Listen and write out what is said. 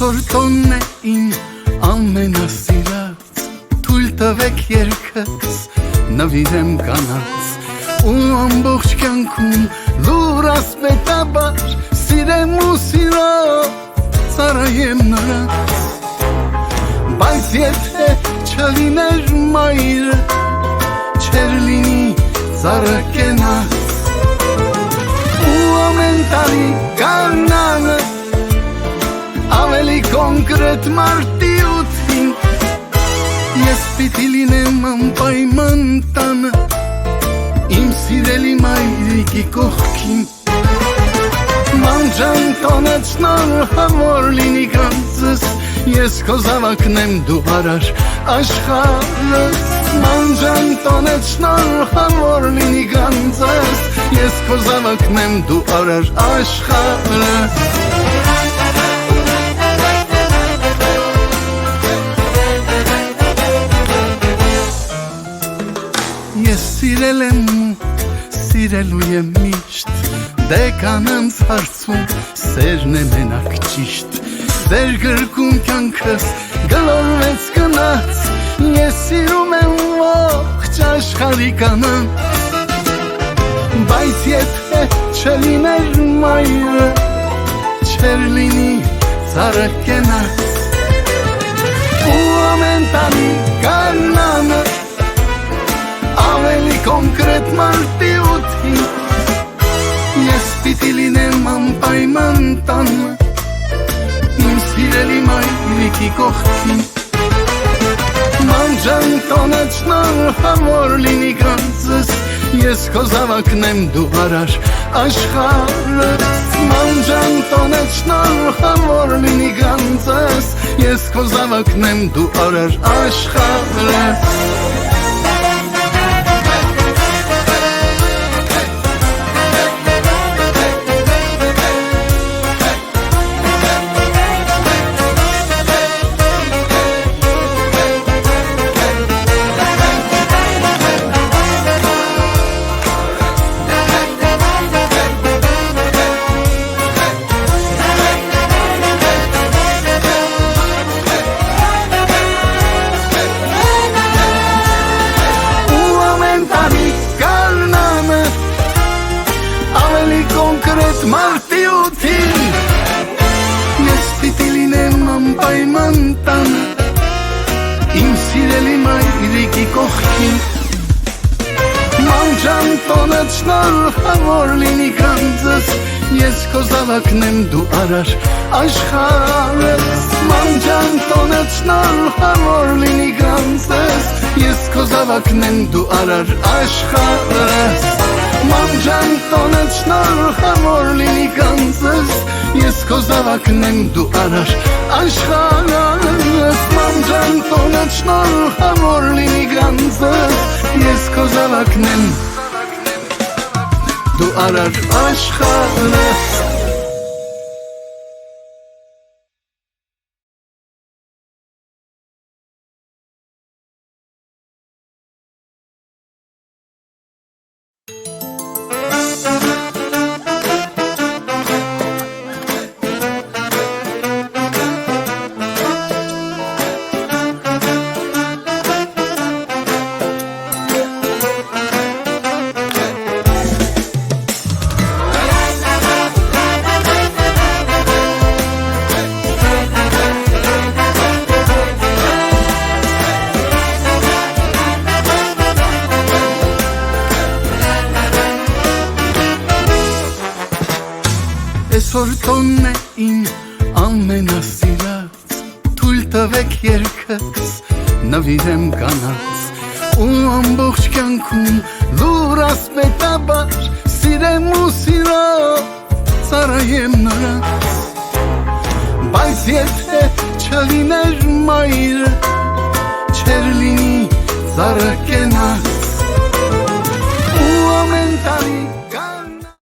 Այսօր տոնն է իմ ամենասիրած, թույլ տվեք երգս նվիրեմ կանանց, ու ամբողջ կյանքում լուր ասպետաբար սիրեմ ու սիրով ծառայեմ նրանց, բայց եթե չլիներ մայրը, չեր լինի ծառը կենաց, ու ամեն տարի կանանը ավելի կոնկրետ մարտի 8-ին ես պիտի լինեմ անպայման տանը իմ սիրելի մայրիկի կողքին, մանջան տոնեց շնորհավոր լինի գանձս, ես քո զավակն եմ դու արար աշխարհս, մանջան տոնեց շնորհավոր լինի գանձս, ես քո զավակն եմ դու արար աշխարհս։ Ես սիրել եմ ու սիրելու եմ միշտ, դե կանանց հարցում սերն է մենակ ճիշտ, դեր գրկում կյանքս գլորվեց գնաց, ես սիրում եմ ողջ աշխարհի կանանց, բայց եթե չլիներ մայրը, չեր լինի ծառը կենաց, ու ամեն տարի կանանը ավելի կոնկրետ մարտի 8-ին ես պիտի լինեմ անպայման տանը իմ սիրելի մայրիկի կողքին, մանջան տոնեց շնորհավոր լինի գանձս, ես քո զավակն եմ դու արար աշխարհս, մանջան տոնեց շնորհավոր լինի գանձս, ես քո զավակն եմ դու արար աշխարհս։ Կոնկրետ մարտի 8-ին ես պիտի լինեմ անպայման տանը իմ սիրելի մայրիկի կողքին, մանջան տոնեց շնորհավոր լինի գանձս, ես քո զավակն եմ դու արար աշխարհս, մանջան տոնեց շնորհավոր լինի գանձս, ես քո զավակն եմ դու արար աշխարհս, մանջան տոնեց շնորհավոր լինի գանձս, ես քո զավակն եմ դու արար աշխարհս, մանջան տոնեց շնորհավոր լինի գանձս, ես քո զավակն եմ դու արար աշխարհս։ Այսօր տոնն է իմ ամենասիրած, թույլ տվեք երգս նվիրեմ կանանց, ու ամբողջ կյանքում լուր ասպետաբար սիրեմ ու սիրով ծառայեմ նրանց, բայց եթե չլիներ մայրը, չեր լինի ծառը կենաց, ու ամեն տարի